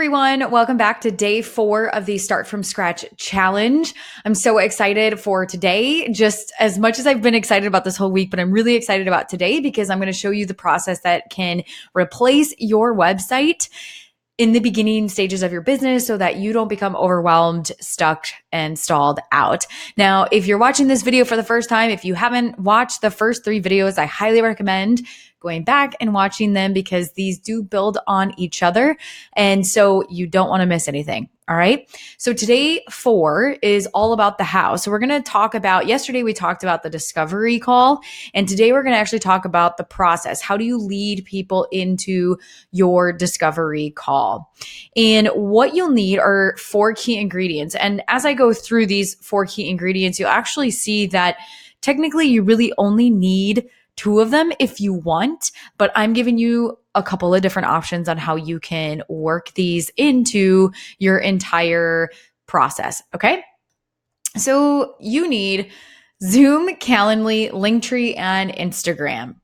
Everyone, welcome back to day 4 of the Start From Scratch Challenge. I'm so excited for today, just as much as I've been excited about this whole week, but I'm really excited about today because I'm going to show you the process that can replace your website in the beginning stages of your business so that you don't become overwhelmed, stuck, and stalled out. Now, if you're watching this video for the first time, if you haven't watched the first 3 videos, I highly recommend going back and watching them because these do build on each other. And so you don't want to miss anything. All right. So today 4 is all about the how. So we're going to talk about, yesterday we talked about the discovery call, and today we're going to actually talk about the process. How do you lead people into your discovery call? And what you'll need are 4 key ingredients. And as I go through these 4 key ingredients, you'll actually see that technically you really only need 2 of them if you want, but I'm giving you a couple of different options on how you can work these into your entire process. Okay. So you need Zoom, Calendly, Linktree, and Instagram.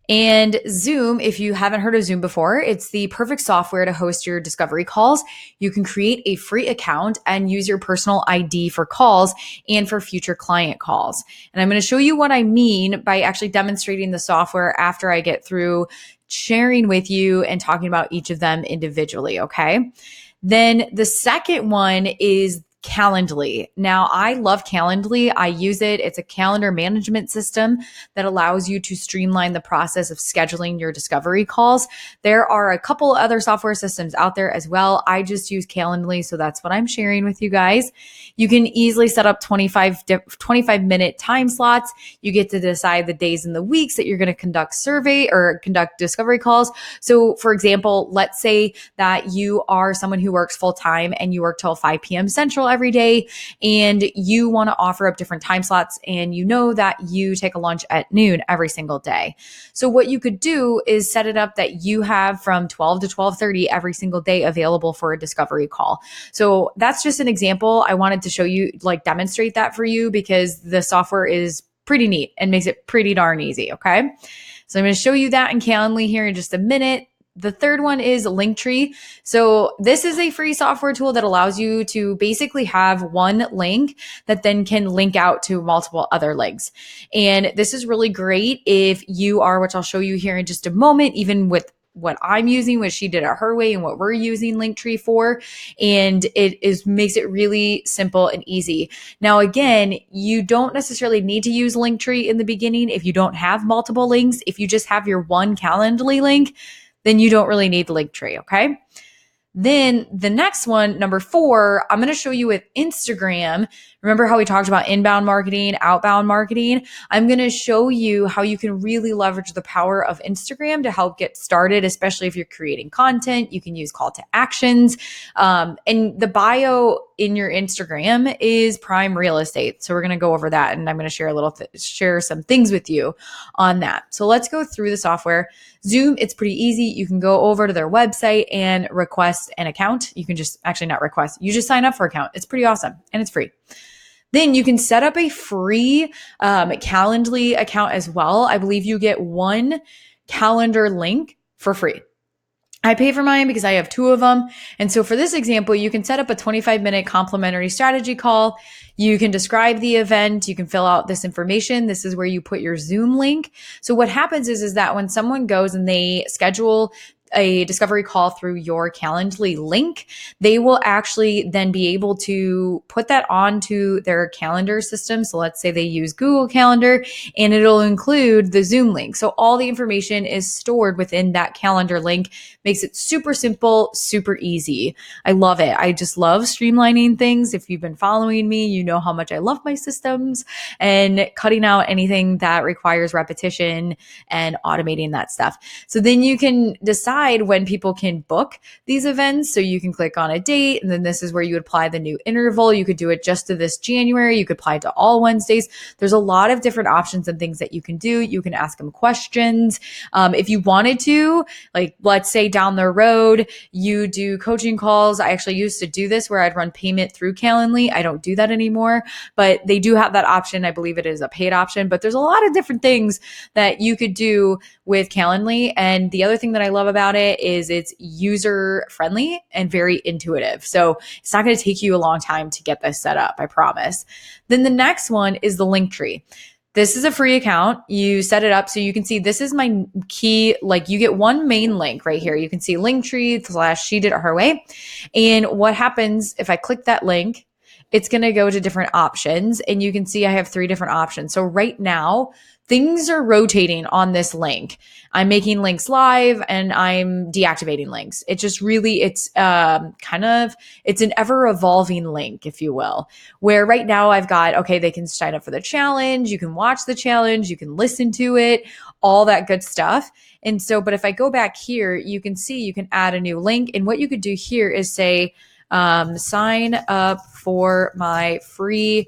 And Zoom, if you haven't heard of Zoom before, it's the perfect software to host your discovery calls. You can create a free account and use your personal ID for calls and for future client calls. And I'm going to show you what I mean by actually demonstrating the software after I get through sharing with you and talking about each of them individually, okay? Then the second one is Calendly. Now, I love Calendly. I use it. It's a calendar management system that allows you to streamline the process of scheduling your discovery calls. There are a couple other software systems out there as well. I just use Calendly, so that's what I'm sharing with you guys. You can easily set up 25-minute time slots. You get to decide the days and the weeks that you're going to conduct survey or conduct discovery calls. So, for example, let's say that you are someone who works full-time and you work till 5 p.m. Central every day, and you want to offer up different time slots, and you know that you take a lunch at noon every single day. So what you could do is set it up that you have from 12 to 12:30 every single day available for a discovery call. So that's just an example. I wanted to show you, demonstrate that for you because the software is pretty neat and makes it pretty darn easy. Okay. So I'm going to show you that in Calendly here in just a minute. The third one is Linktree. So this is a free software tool that allows you to basically have one link that then can link out to multiple other links. And this is really great if you are, which I'll show you here in just a moment, even with what I'm using, what she did it her way and what we're using Linktree for. And makes it really simple and easy. Now, again, you don't necessarily need to use Linktree in the beginning if you don't have multiple links. If you just have your one Calendly link, then you don't really need Linktree, okay? Then the next one, number 4, I'm going to show you with Instagram. Remember how we talked about inbound marketing, outbound marketing? I'm going to show you how you can really leverage the power of Instagram to help get started, especially if you're creating content. You can use call to actions. And the bio in your Instagram is prime real estate. So we're going to go over that, and I'm going to share some things with you on that. So let's go through the software. Zoom, it's pretty easy. You can go over to their website and request an account. You can just not request. You just sign up for an account. It's pretty awesome and it's free. Then you can set up a free Calendly account as well. I believe you get 1 calendar link for free. I pay for mine because I have 2 of them. And so for this example, you can set up a 25-minute complimentary strategy call. You can describe the event. You can fill out this information. This is where you put your Zoom link. So what happens is that when someone goes and they schedule a discovery call through your Calendly link, they will actually then be able to put that onto their calendar system. So let's say they use Google Calendar, and it'll include the Zoom link. So all the information is stored within that calendar link. Makes it super simple, super easy. I love it. I just love streamlining things. If you've been following me, you know how much I love my systems and cutting out anything that requires repetition and automating that stuff. So then you can decide when people can book these events. So you can click on a date, and then this is where you would apply the new interval. You could do it just to this January. You could apply it to all Wednesdays. There's a lot of different options and things that you can do. You can ask them questions. If you wanted to, let's say down the road, you do coaching calls. I actually used to do this where I'd run payment through Calendly. I don't do that anymore, but they do have that option. I believe it is a paid option, but there's a lot of different things that you could do with Calendly. And the other thing that I love about about it is it's user friendly and very intuitive. So it's not going to take you a long time to get this set up, I promise. Then the next one is the Linktree. This is a free account. You set it up so you can see this is my key. Like you get one main link right here. You can see Linktree / she did it her way. And what happens if I click that link, it's going to go to different options. And you can see I have 3 different options. So right now, things are rotating on this link. I'm making links live and I'm deactivating links. It just really, it's it's an ever evolving link, if you will, where right now I've got, okay, they can sign up for the challenge. You can watch the challenge. You can listen to it, all that good stuff. And so, but if I go back here, you can see you can add a new link. And what you could do here is say, sign up for my free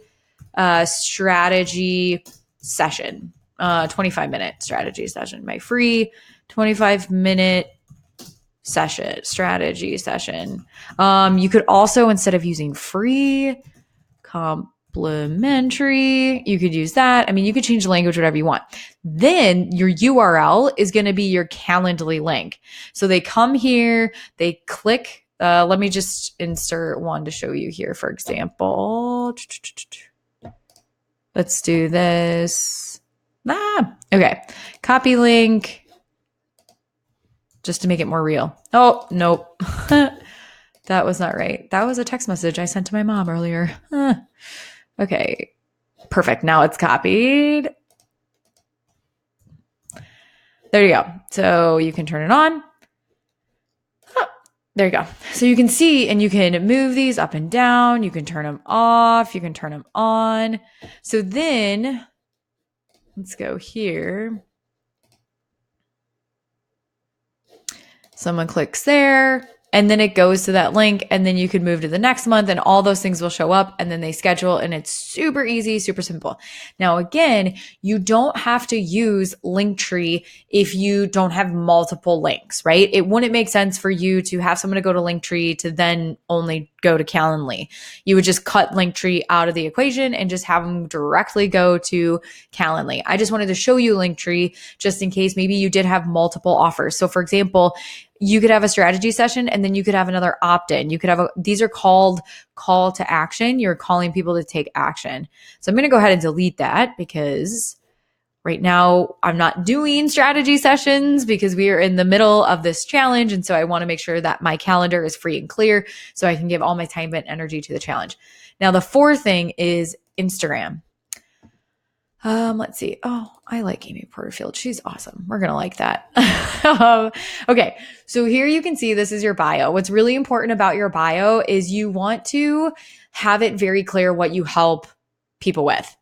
strategy session. 25-minute strategy session, my free 25-minute strategy session. You could also, instead of using free, complimentary, you could use that. I mean, you could change the language, whatever you want. Then your URL is going to be your Calendly link. So they come here, they click, let me just insert one to show you here, for example. Let's do this. Okay. Copy link just to make it more real. Oh, nope. That was not right. That was a text message I sent to my mom earlier. Okay. Perfect. Now it's copied. There you go. So you can turn it on. There you go. So you can see and you can move these up and down. You can turn them off. You can turn them on. So then let's go here. Someone clicks there and then it goes to that link and then you can move to the next month and all those things will show up and then they schedule and it's super easy, super simple. Now, again, you don't have to use Linktree if you don't have multiple links, right? It wouldn't make sense for you to have someone to go to Linktree to then only go to Calendly. You would just cut Linktree out of the equation and just have them directly go to Calendly. I just wanted to show you Linktree just in case maybe you did have multiple offers. So for example, you could have a strategy session and then you could have another opt-in. You could have these are called call to action. You're calling people to take action. So I'm going to go ahead and delete that because right now I'm not doing strategy sessions because we are in the middle of this challenge. And so I want to make sure that my calendar is free and clear so I can give all my time and energy to the challenge. Now, the 4th thing is Instagram. Let's see. Oh, I like Amy Porterfield. She's awesome. We're going to like that. Okay. So here you can see this is your bio. What's really important about your bio is you want to have it very clear what you help people with,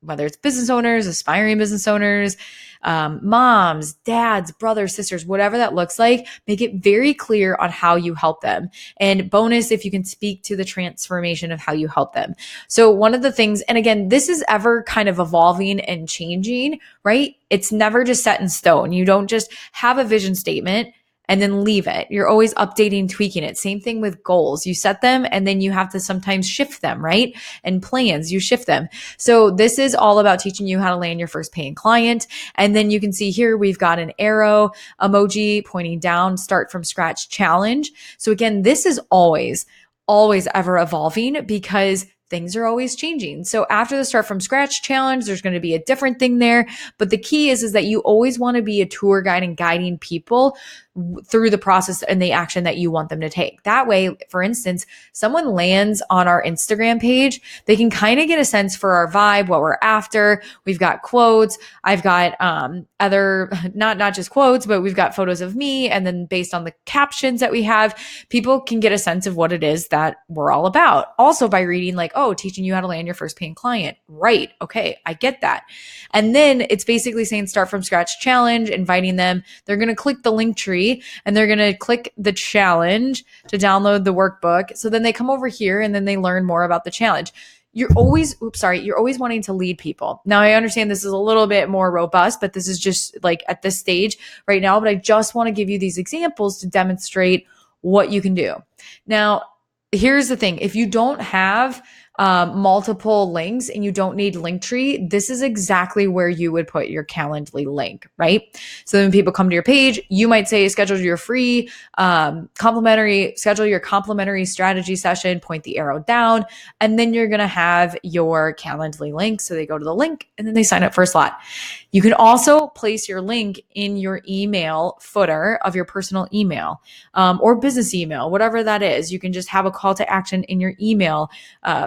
whether it's business owners, aspiring business owners, moms, dads, brothers, sisters, whatever that looks like, make it very clear on how you help them. And bonus, if you can speak to the transformation of how you help them. So one of the things, and again, this is ever kind of evolving and changing, right? It's never just set in stone. You don't just have a vision statement and then leave it. You're always updating, tweaking it. Same thing with goals. You set them and then you have to sometimes shift them, right? And plans, you shift them. So this is all about teaching you how to land your first paying client. And then you can see here, we've got an arrow emoji pointing down, start from scratch challenge. So again, this is always ever evolving because things are always changing. So after the start from scratch challenge, there's going to be a different thing there. But the key is that you always want to be a tour guide and guiding people through the process and the action that you want them to take. That way, for instance, someone lands on our Instagram page, they can kind of get a sense for our vibe, what we're after. We've got quotes. I've got other, not just quotes, but we've got photos of me. And then based on the captions that we have, people can get a sense of what it is that we're all about. Also by reading like, oh, teaching you how to land your first paying client. Right. Okay. I get that. And then it's basically saying start from scratch challenge, inviting them. They're going to click the Linktree and they're going to click the challenge to download the workbook. So then they come over here and then they learn more about the challenge. You're always wanting to lead people. Now I understand this is a little bit more robust, but this is just like at this stage right now, but I just want to give you these examples to demonstrate what you can do. Now, here's the thing. If you don't have multiple links and you don't need Linktree, this is exactly where you would put your Calendly link, right? So then when people come to your page, you might say, schedule your free schedule your complimentary strategy session, point the arrow down, and then you're going to have your Calendly link. So they go to the link and then they sign up for a slot. You can also place your link in your email footer of your personal email or business email, whatever that is. You can just have a call to action in your email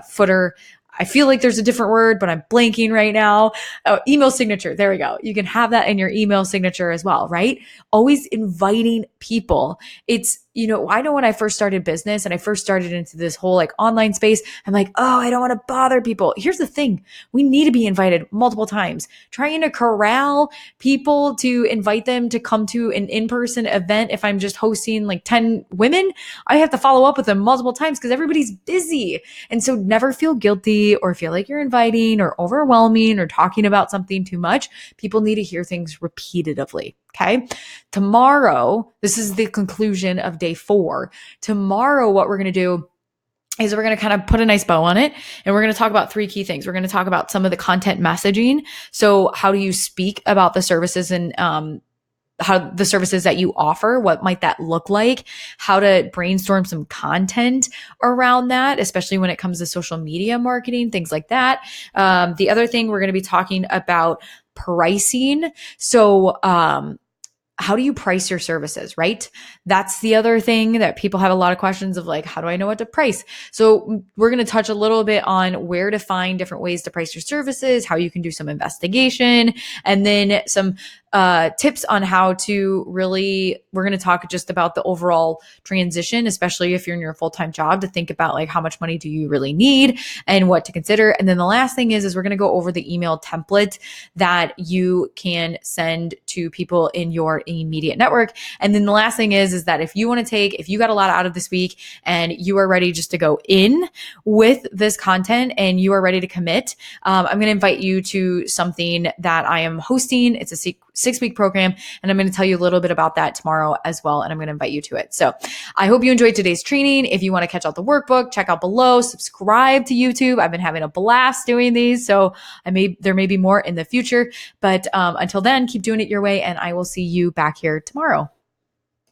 footer. I feel like there's a different word, but I'm blanking right now. Oh, email signature. There we go. You can have that in your email signature as well, right? Always inviting people. It's, I know when I first started business and I first started into this whole like online space, I'm like, oh, I don't want to bother people. Here's the thing. We need to be invited multiple times. Trying to corral people to invite them to come to an in-person event. If I'm just hosting like 10 women, I have to follow up with them multiple times because everybody's busy. And so never feel guilty or feel like you're inviting or overwhelming or talking about something too much. People need to hear things repeatedly. Okay. Tomorrow, this is the conclusion of day 4. Tomorrow, what we're going to do is we're going to kind of put a nice bow on it and we're going to talk about 3 key things. We're going to talk about some of the content messaging. So how do you speak about the services and, how the services that you offer, what might that look like, how to brainstorm some content around that, especially when it comes to social media marketing, things like that. The other thing we're going to be talking about pricing. So, how do you price your services, right? That's the other thing that people have a lot of questions of like, how do I know what to price? So we're going to touch a little bit on where to find different ways to price your services, how you can do some investigation, and then some tips on how to really, we're going to talk just about the overall transition, especially if you're in your full-time job, to think about like how much money do you really need and what to consider. And then the last thing is we're going to go over the email template that you can send to people in your immediate network. And then the last thing is that if you got a lot out of this week and you are ready just to go in with this content and you are ready to commit, I'm going to invite you to something that I am hosting. It's a 6-week program, and I'm going to tell you a little bit about that tomorrow as well, and I'm going to invite you to it. So I hope you enjoyed today's training. If you want to catch out the workbook, check out below, subscribe to YouTube. I've been having a blast doing these, so there may be more in the future, but until then, keep doing it your way, and I will see you back here tomorrow.